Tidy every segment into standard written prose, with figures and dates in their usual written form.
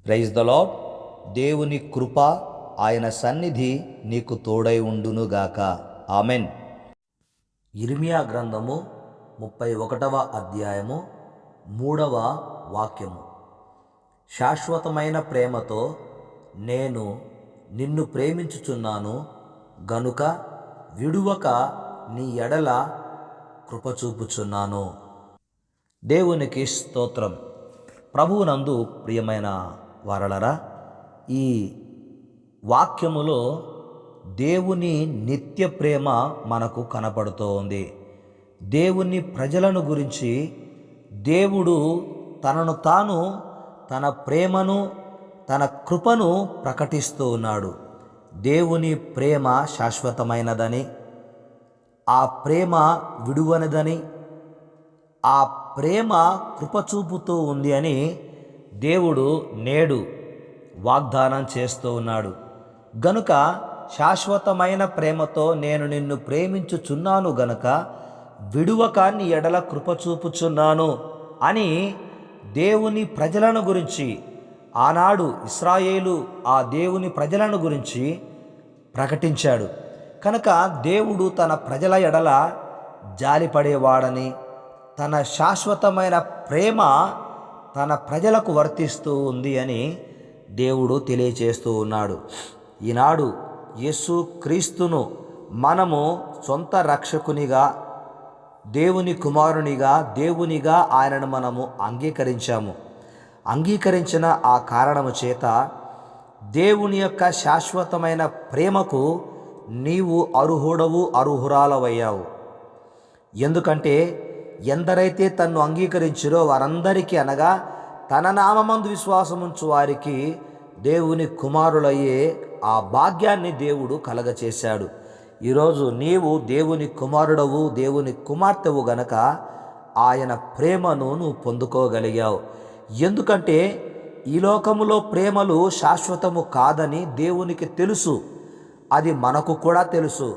Praise the lord. దేవుని కృప, ఆయన సన్నిధి నీకు తోడై ఉండునుగాక. ఆమెన్. ఇర్మియా గ్రంథము 31వ అధ్యాయము 3వ వాక్యము. శాశ్వతమైన ప్రేమతో నేను నిన్ను ప్రేమించుచున్నాను గనుక విడువక నీ ఎడల కృపచూపుచున్నాను. దేవునికి స్తోత్రం. ప్రభువునందు ప్రియమైన వారలరా, ఈ వాక్యములో దేవుని నిత్య ప్రేమ మనకు కనపడుతూ ఉంది. దేవుని ప్రజలను గురించి దేవుడు తనను తాను, తన ప్రేమను, తన కృపను ప్రకటిస్తూ ఉన్నాడు. దేవుని ప్రేమ శాశ్వతమైనదని, ఆ ప్రేమ విడువనిదని, ఆ ప్రేమ కృపచూపుతూ ఉంది అని దేవుడు నేడు వాగ్దానం చేస్తూ ఉన్నాడు. గనుక శాశ్వతమైన ప్రేమతో నేను నిన్ను ప్రేమించుచున్నాను గనుక విడువక నీ ఎడల కృపచూపుచున్నాను అని దేవుని ప్రజలను గురించి, ఆనాడు ఇశ్రాయేలు ఆ దేవుని ప్రజలను గురించి ప్రకటించాడు. కనుక దేవుడు తన ప్రజల ఎడల జాలిపడేవాడని, తన శాశ్వతమైన ప్రేమ తన ప్రజలకు వర్తిస్తూ ఉంది అని దేవుడు తెలియచేస్తూ ఉన్నాడు. ఈనాడు యేసు క్రీస్తును మనము సొంత రక్షకునిగా, దేవుని కుమారునిగా, దేవునిగా ఆయనను మనము అంగీకరించాము. అంగీకరించిన ఆ కారణము చేత దేవుని యొక్క శాశ్వతమైన ప్రేమకు నీవు అర్హుడవు, అర్హురాలవయ్యావు. ఎందుకంటే ఎందరైతే తన్ను అంగీకరించిరో వారందరికీ, అనగా తన నామమందు విశ్వాసముంచు వారికి దేవుని కుమారులయ్యే ఆ భాగ్యాన్ని దేవుడు కలగచేశాడు. ఈరోజు నీవు దేవుని కుమారుడవు, దేవుని కుమార్తెవు గనక ఆయన ప్రేమను నువ్వు పొందుకోగలిగావు. ఎందుకంటే ఈ లోకములో ప్రేమలు శాశ్వతము కాదని దేవునికి తెలుసు. అది మనకు కూడా తెలుసు.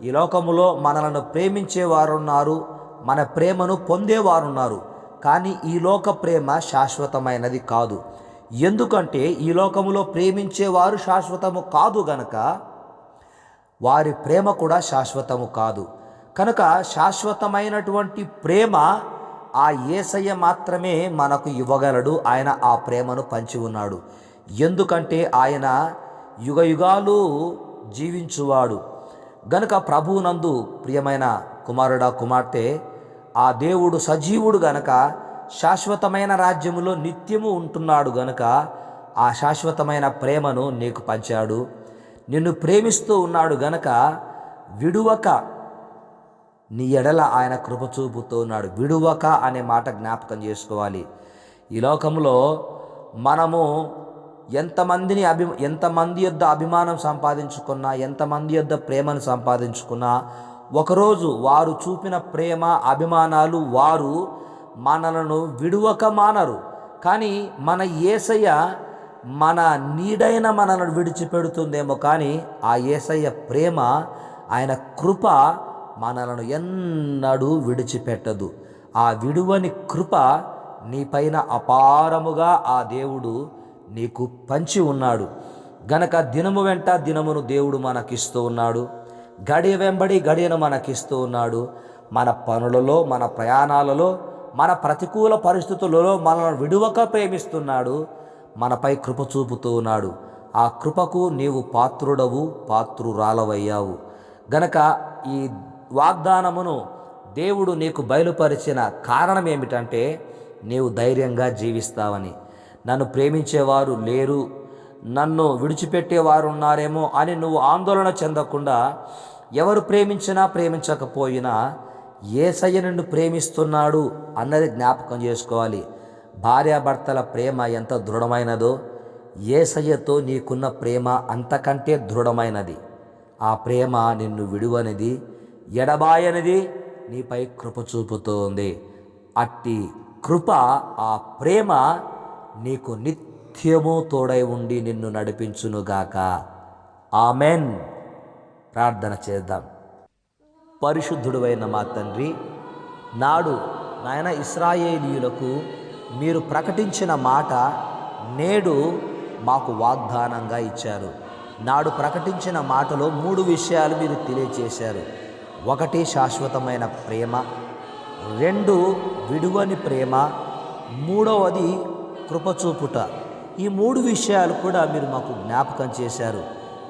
ఈ లోకములో మనలను ప్రేమించేవారున్నారు, మన ప్రేమను పొందేవారున్నారు. కానీ ఈ లోక ప్రేమ శాశ్వతమైనది కాదు. ఎందుకంటే ఈ లోకములో ప్రేమించేవారు శాశ్వతము కాదు గనక వారి ప్రేమ కూడా శాశ్వతము కాదు. కనుక శాశ్వతమైనటువంటి ప్రేమ ఆ యేసయ్య మాత్రమే మనకు ఇవ్వగలడు. ఆయన ఆ ప్రేమను పంచి ఉన్నాడు. ఎందుకంటే ఆయన యుగయుగాలు జీవించువాడు గనుక ప్రభువునందు ప్రియమైన కుమారుడా, కుమార్తె, ఆ దేవుడు సజీవుడు గనక శాశ్వతమైన రాజ్యములో నిత్యము ఉంటున్నాడు గనుక ఆ శాశ్వతమైన ప్రేమను నీకు పంచాడు. నిన్ను ప్రేమిస్తూ ఉన్నాడు గనక విడువక నీ ఎడల ఆయన కృప చూపుతూ ఉన్నాడు. విడువక అనే మాట జ్ఞాపకం చేసుకోవాలి. ఈ లోకంలో మనము ఎంతమంది యొద్ద అభిమానం సంపాదించుకున్నా, ఎంతమంది యొద్ద ప్రేమను సంపాదించుకున్నా, ఒకరోజు వారు చూపిన ప్రేమ, అభిమానాలు వారు మనలను విడువక మానరు. కానీ మన యేసయ్య మన నీడైన మనలను విడిచిపెడుతుందేమో, కానీ ఆ యేసయ్య ప్రేమ, ఆయన కృప మనలను ఎన్నడూ విడిచిపెట్టదు. ఆ విడువని కృప నీపైన అపారముగా ఆ దేవుడు నీకు పంచి ఉన్నాడు. గనక దినము వెంట దినమును దేవుడు మనకిస్తూ ఉన్నాడు. గడియ వెంబడి గడియను మనకిస్తూ ఉన్నాడు. మన పనులలో, మన ప్రయాణాలలో, మన ప్రతికూల పరిస్థితులలో మనల్ని విడువక ప్రేమిస్తున్నాడు. మనపై కృప చూపుతూ ఉన్నాడు. ఆ కృపకు నీవు పాత్రుడవు, పాత్రురాలవయ్యావు. గనక ఈ వాగ్దానమును దేవుడు నీకు బయలుపరిచిన కారణం ఏమిటంటే నీవు ధైర్యంగా జీవిస్తావని. నన్ను ప్రేమించేవారు లేరు, నన్ను విడిచిపెట్టేవారు ఉన్నారేమో అని నువ్వు ఆందోళన చెందకుండా, ఎవరు ప్రేమించినా ప్రేమించకపోయినా యేసయ్య నిన్ను ప్రేమిస్తున్నాడు అన్నది జ్ఞాపకం చేసుకోవాలి. భార్యాభర్తల ప్రేమ ఎంత దృఢమైనదో యేసయ్యతో నీకున్న ప్రేమ అంతకంటే దృఢమైనది. ఆ ప్రేమ నిన్ను విడువనిది, ఎడబాయనిది, నీపై కృప చూపుతోంది. అట్టి కృప, ఆ ప్రేమ నీకు నిత్యము తోడై ఉండి నిన్ను నడిపించునుగాక. ఆమెన్. ప్రార్థన చేద్దాం. పరిశుద్ధుడైన మా తండ్రి, నాడు నాయన ఇశ్రాయేలీయులకు మీరు ప్రకటించిన మాట నేడు మాకు వాగ్దానంగా ఇచ్చారు. నాడు ప్రకటించిన మాటలో 3 విషయాలు మీరు తెలియచేశారు. 1 శాశ్వతమైన ప్రేమ, 2 విడువని ప్రేమ, 3వది కృపచూపుట. ఈ 3 విషయాలు కూడా మీరు మాకు జ్ఞాపకం చేశారు.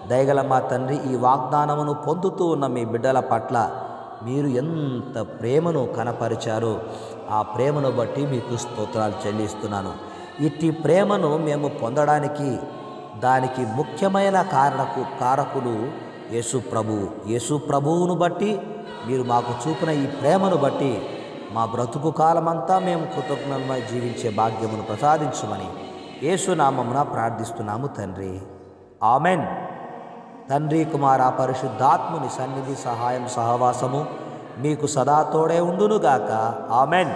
దయగల మా తండ్రి, ఈ వాగ్దానమును పొందుతూ ఉన్న మీ బిడ్డల పట్ల మీరు ఎంత ప్రేమను కనపరిచారో ఆ ప్రేమను బట్టి మీకు స్తోత్రాలు చెల్లిస్తున్నాను. ఇట్టి ప్రేమను మేము పొందడానికి దానికి ముఖ్యమైన కారకుడు యేసు ప్రభువు. యేసు ప్రభువును బట్టి మీరు మాకు చూపిన ఈ ప్రేమను బట్టి మా బ్రతుకు కాలమంతా మేము కృతజ్ఞతమై జీవించే భాగ్యమును ప్రసాదించమని యేసు నామమున ప్రార్థిస్తున్నాము తండ్రి. ఆమెన్. తండ్రి, కుమార, పరిశుద్ధాత్ముని సన్నిధి, సహాయం, సహవాసము మీకు సదా తోడే ఉండునుగాక. ఆమెన్.